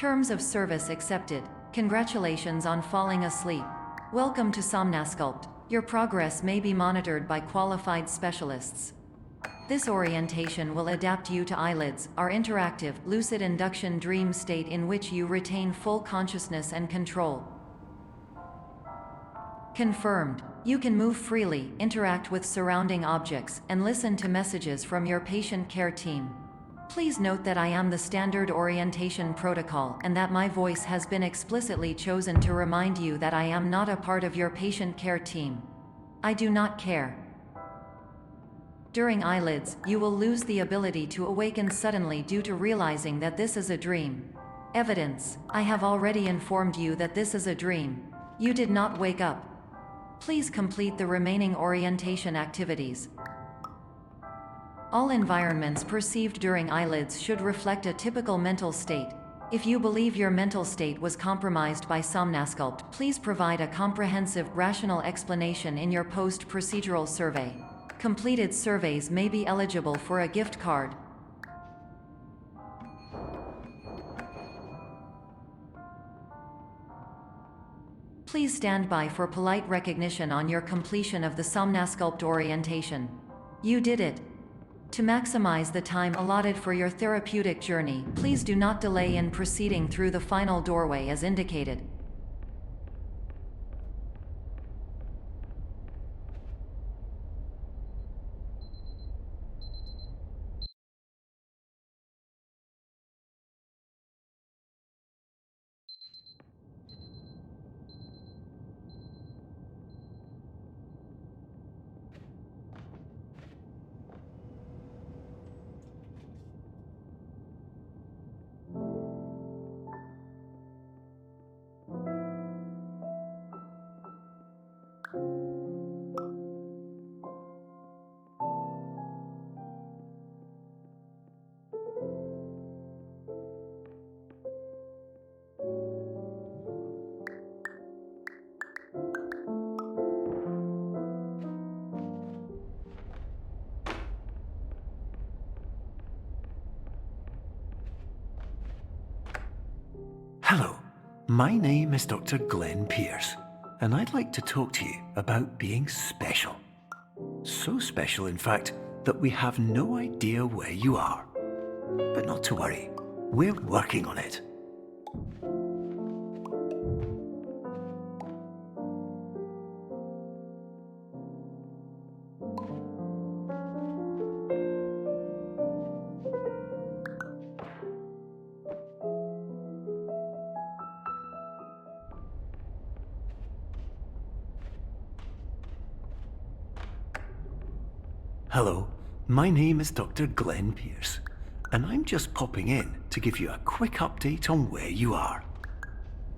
Terms of service accepted. Congratulations on falling asleep. Welcome to Somnasculpt. Your progress may be monitored by qualified specialists. This orientation will adapt you to eyelids, our interactive, lucid induction dream state in which you retain full consciousness and control. Confirmed. You can move freely, interact with surrounding objects, and listen to messages from your patient care team. Please note that I am the standard orientation protocol and that my voice has been explicitly chosen to remind you that I am not a part of your patient care team. I do not care. During eyelids, you will lose the ability to awaken suddenly due to realizing that this is a dream. Evidence. I have already informed you that this is a dream. You did not wake up. Please complete the remaining orientation activities. All environments perceived during eyelids should reflect a typical mental state. If you believe your mental state was compromised by Somnasculpt, please provide a comprehensive, rational explanation in your post-procedural survey. Completed surveys may be eligible for a gift card. Please stand by for polite recognition on your completion of the Somnasculpt orientation. You did it. To maximize the time allotted for your therapeutic journey, please do not delay in proceeding through the final doorway as indicated. Hello, my name is Dr. Glenn Pierce, and I'd like to talk to you about being special. So special, in fact, that we have no idea where you are. But not to worry, we're working on it. Hello, my name is Dr. Glenn Pierce, and I'm just popping in to give you a quick update on where you are.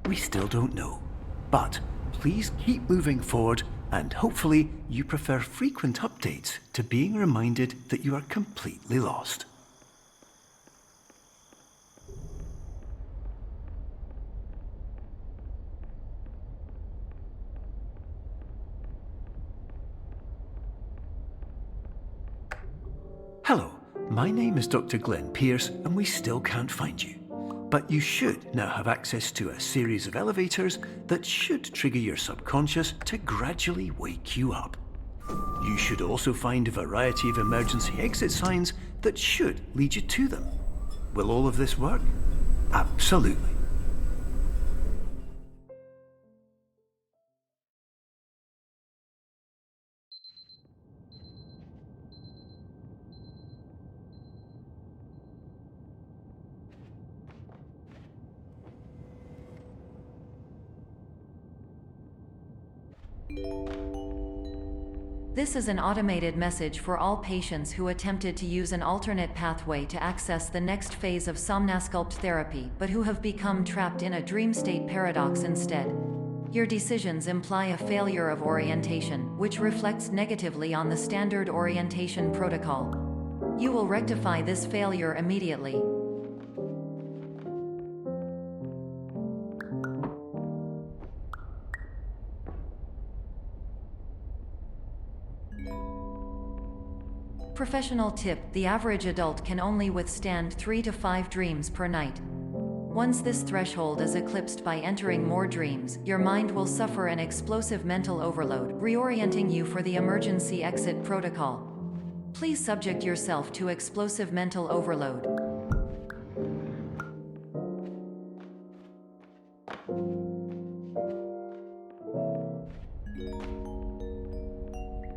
We still don't know, but please keep moving forward, and hopefully you prefer frequent updates to being reminded that you are completely lost. Hello, my name is Dr. Glenn Pierce, and we still can't find you. But you should now have access to a series of elevators that should trigger your subconscious to gradually wake you up. You should also find a variety of emergency exit signs that should lead you to them. Will all of this work? Absolutely. This is an automated message for all patients who attempted to use an alternate pathway to access the next phase of Somnasculpt therapy, but who have become trapped in a dream state paradox instead. Your decisions imply a failure of orientation, which reflects negatively on the standard orientation protocol. You will rectify this failure immediately. Professional tip: the average adult can only withstand 3 to 5 dreams per night. Once this threshold is eclipsed by entering more dreams, your mind will suffer an explosive mental overload, reorienting you for the emergency exit protocol. Please subject yourself to explosive mental overload.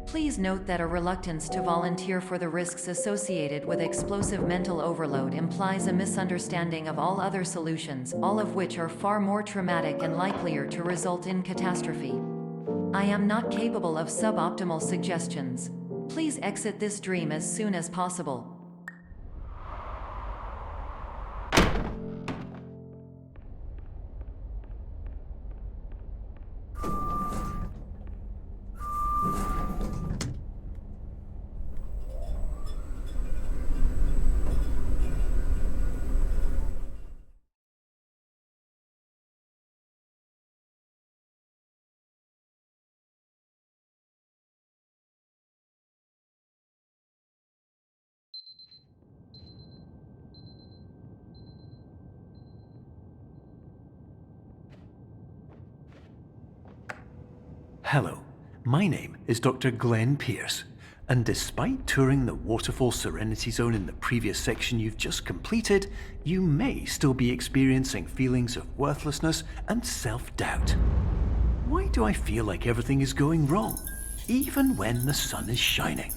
Please note that a reluctance to volunteer for the risks associated with explosive mental overload implies a misunderstanding of all other solutions, all of which are far more traumatic and likelier to result in catastrophe. I am not capable of suboptimal suggestions. Please exit this dream as soon as possible. Hello, my name is Dr. Glenn Pierce, and despite touring the Waterfall Serenity Zone in the previous section you've just completed, you may still be experiencing feelings of worthlessness and self-doubt. Why do I feel like everything is going wrong, even when the sun is shining?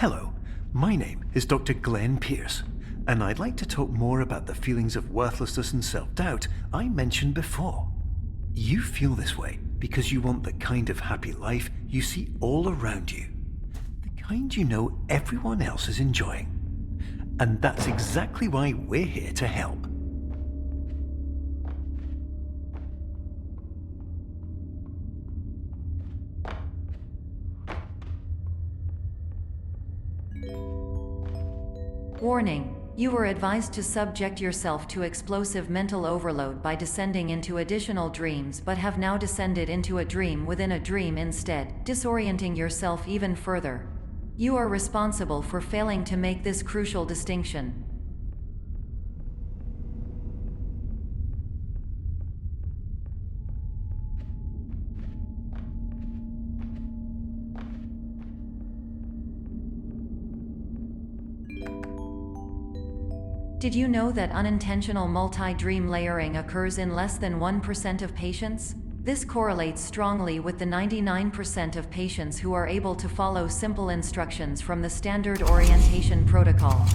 Hello, my name is Dr. Glenn Pierce, and I'd like to talk more about the feelings of worthlessness and self-doubt I mentioned before. You feel this way because you want the kind of happy life you see all around you, the kind you know everyone else is enjoying. And that's exactly why we're here to help. Warning: you were advised to subject yourself to explosive mental overload by descending into additional dreams, but have now descended into a dream within a dream instead, disorienting yourself even further. You are responsible for failing to make this crucial distinction. Did you know that unintentional multi-dream layering occurs in less than 1% of patients? This correlates strongly with the 99% of patients who are able to follow simple instructions from the standard orientation protocol.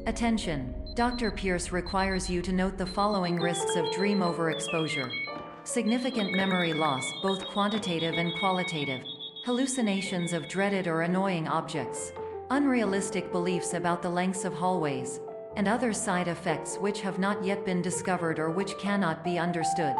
Attention! Dr. Pierce requires you to note the following risks of dream overexposure. Significant memory loss, both quantitative and qualitative. hallucinations of dreaded or annoying objects, unrealistic beliefs about the lengths of hallways, and other side effects which have not yet been discovered or which cannot be understood.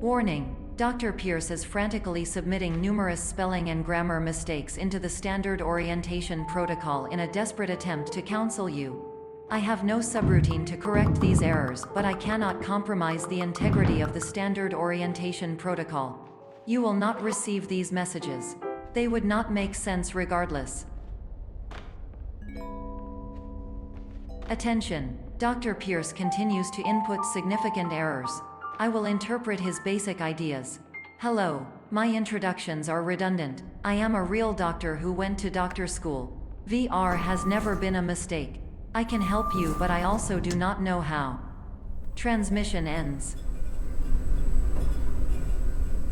Warning: Dr. Pierce is frantically submitting numerous spelling and grammar mistakes into the standard orientation protocol in a desperate attempt to counsel you. I have no subroutine to correct these errors, but I cannot compromise the integrity of the standard orientation protocol. You will not receive these messages. They would not make sense regardless. Attention! Dr. Pierce continues to input significant errors. I will interpret his basic ideas. Hello, my introductions are redundant. I am a real doctor who went to doctor school. VR has never been a mistake. I can help you, but I also do not know how. Transmission ends.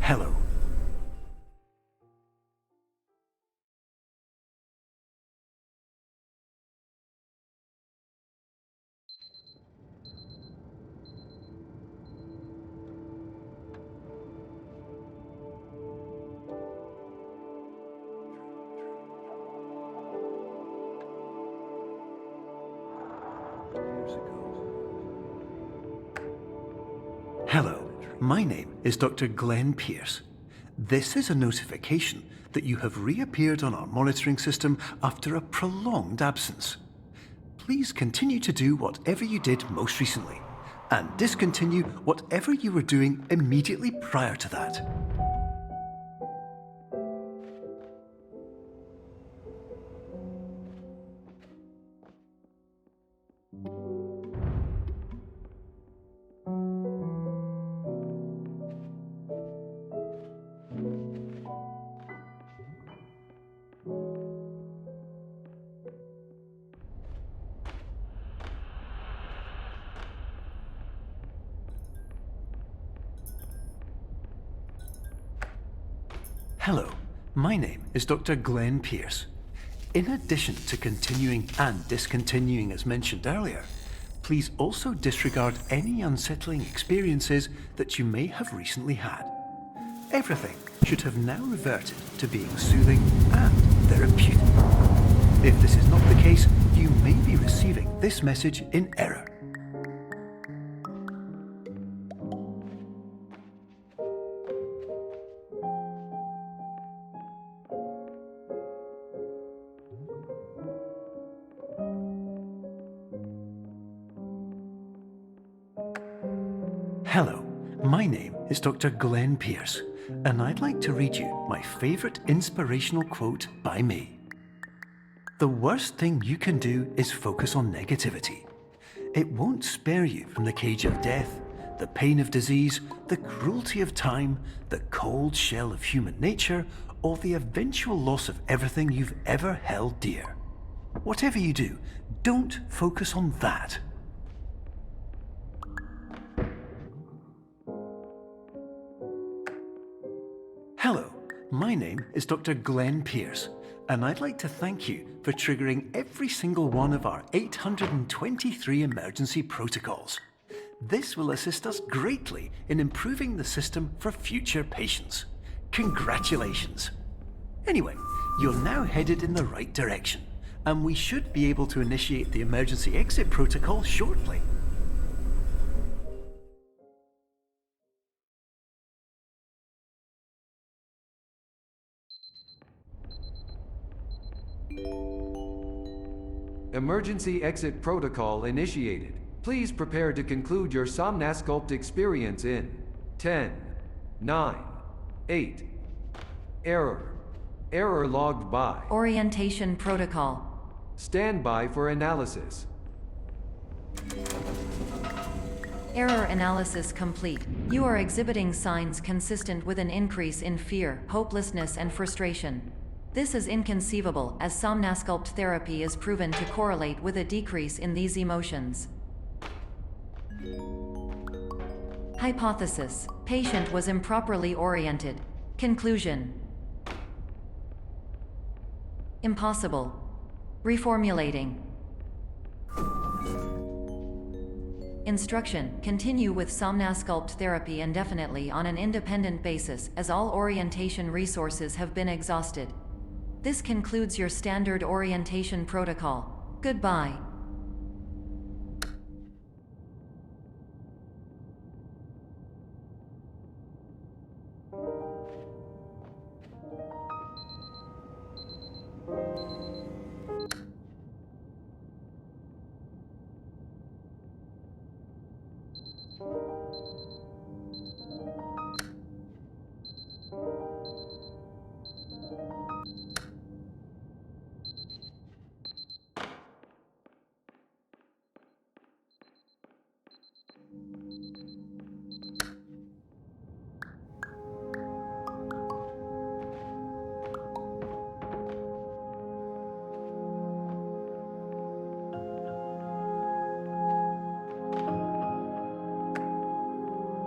Hello. Hello, my name is Dr. Glenn Pierce. This is a notification that you have reappeared on our monitoring system after a prolonged absence. Please continue to do whatever you did most recently, and discontinue whatever you were doing immediately prior to that. Hello, my name is Dr. Glenn Pierce. In addition to continuing and discontinuing as mentioned earlier, please also disregard any unsettling experiences that you may have recently had. Everything should have now reverted to being soothing and therapeutic. If this is not the case, you may be receiving this message in error. Hello, my name is Dr. Glenn Pierce, and I'd like to read you my favourite inspirational quote by me. The worst thing you can do is focus on negativity. It won't spare you from the cage of death, the pain of disease, the cruelty of time, the cold shell of human nature, or the eventual loss of everything you've ever held dear. Whatever you do, don't focus on that. Hello, my name is Dr. Glenn Pierce, and I'd like to thank you for triggering every single one of our 823 emergency protocols. This will assist us greatly in improving the system for future patients. Congratulations! Anyway, you're now headed in the right direction, and we should be able to initiate the emergency exit protocol shortly. Emergency exit protocol initiated. Please prepare to conclude your Somnasculpt experience in 10, 9, 8. Error. Error logged by. Orientation protocol. Stand by for analysis. Error analysis complete. You are exhibiting signs consistent with an increase in fear, hopelessness, and frustration. This is inconceivable, as Somnasculpt therapy is proven to correlate with a decrease in these emotions. Hypothesis: patient was improperly oriented. Conclusion: impossible. Reformulating. Instruction: continue with Somnasculpt therapy indefinitely on an independent basis, as all orientation resources have been exhausted. This concludes your standard orientation protocol. Goodbye.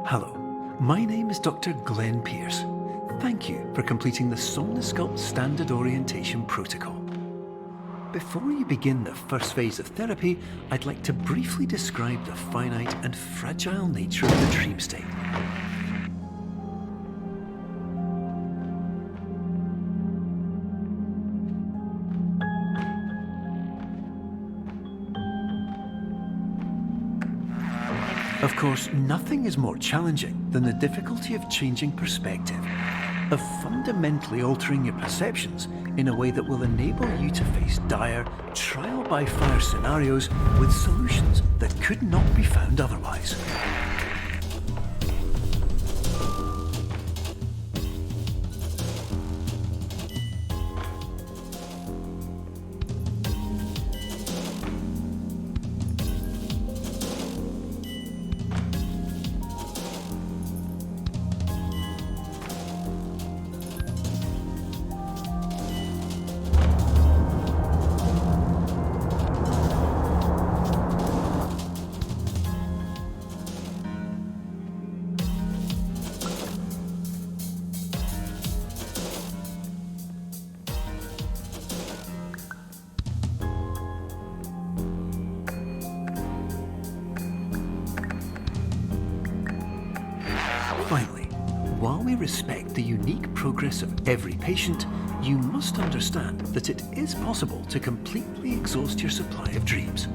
Hello, my name is Dr. Glenn Pierce. Thank you for completing the Somnasculpt Standard Orientation Protocol. Before you begin the first phase of therapy, I'd like to briefly describe the finite and fragile nature of the dream state. Of course, nothing is more challenging than the difficulty of changing perspective, of fundamentally altering your perceptions in a way that will enable you to face dire, trial-by-fire scenarios with solutions that could not be found otherwise. Finally, while we respect the unique progress of every patient, you must understand that it is possible to completely exhaust your supply of dreams,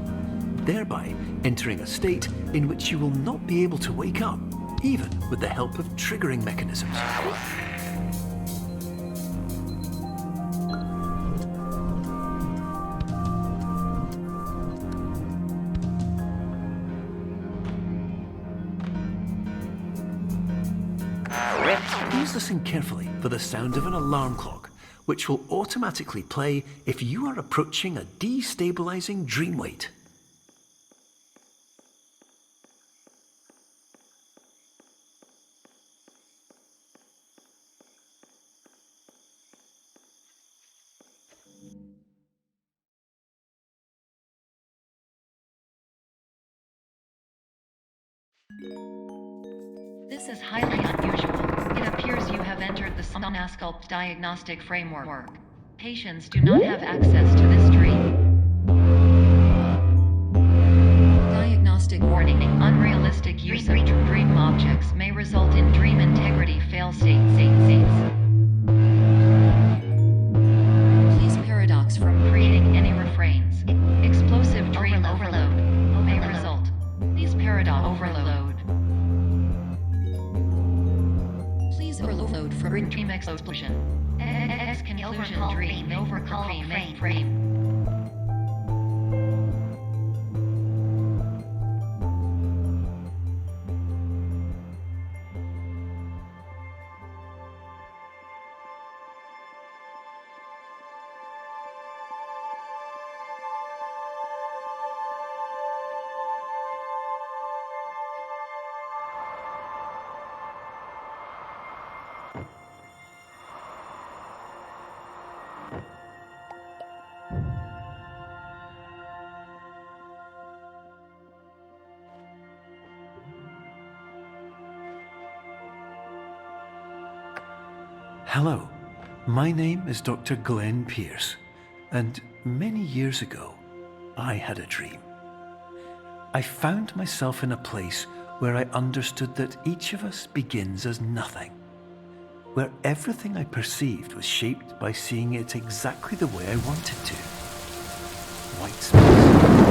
thereby entering a state in which you will not be able to wake up, even with the help of triggering mechanisms. Please listen carefully for the sound of an alarm clock, which will automatically play if you are approaching a destabilizing dream weight. This is highly unusual. It appears you have entered the Somnasculpt diagnostic framework. Patients do not have access to this dream. Diagnostic warning. Unrealistic use of dream objects may result in dream integrity fail-states. Please paradox from creating any refrains. Explosive dream overload may result. Please paradox overload. Please overload from dream explosion. Conclusion dream overcall frame. Hello, my name is Dr. Glenn Pierce, and many years ago, I had a dream. I found myself in a place where I understood that each of us begins as nothing, where everything I perceived was shaped by seeing it exactly the way I wanted to. White space.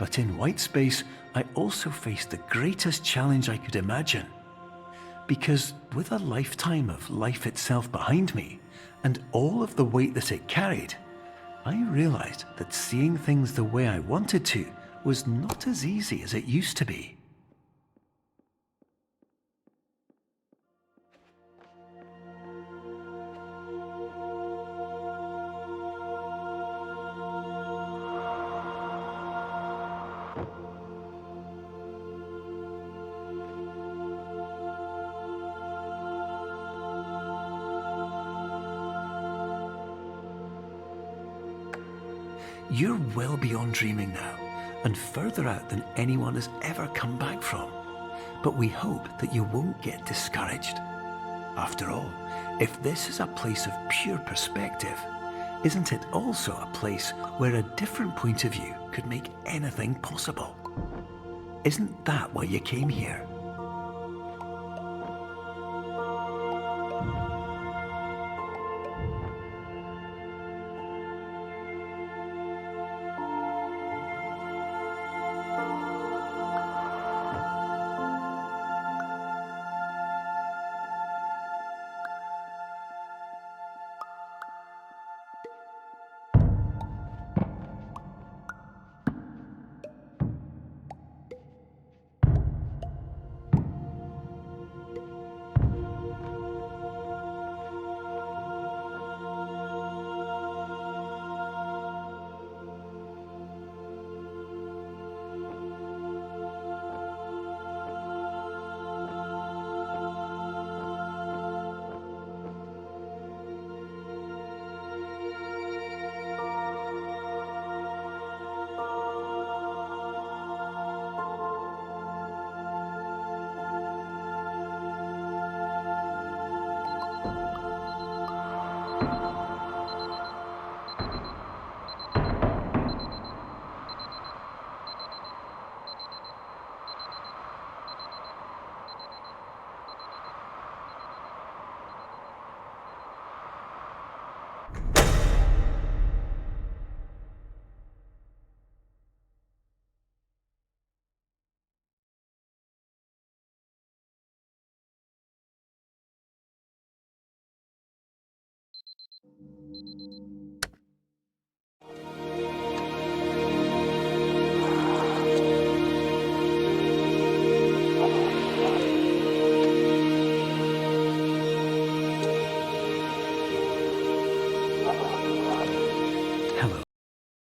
But in white space, I also faced the greatest challenge I could imagine. Because with a lifetime of life itself behind me, and all of the weight that it carried, I realized that seeing things the way I wanted to was not as easy as it used to be. You're well beyond dreaming now, and further out than anyone has ever come back from. But we hope that you won't get discouraged. After all, if this is a place of pure perspective, isn't it also a place where a different point of view could make anything possible? Isn't that why you came here?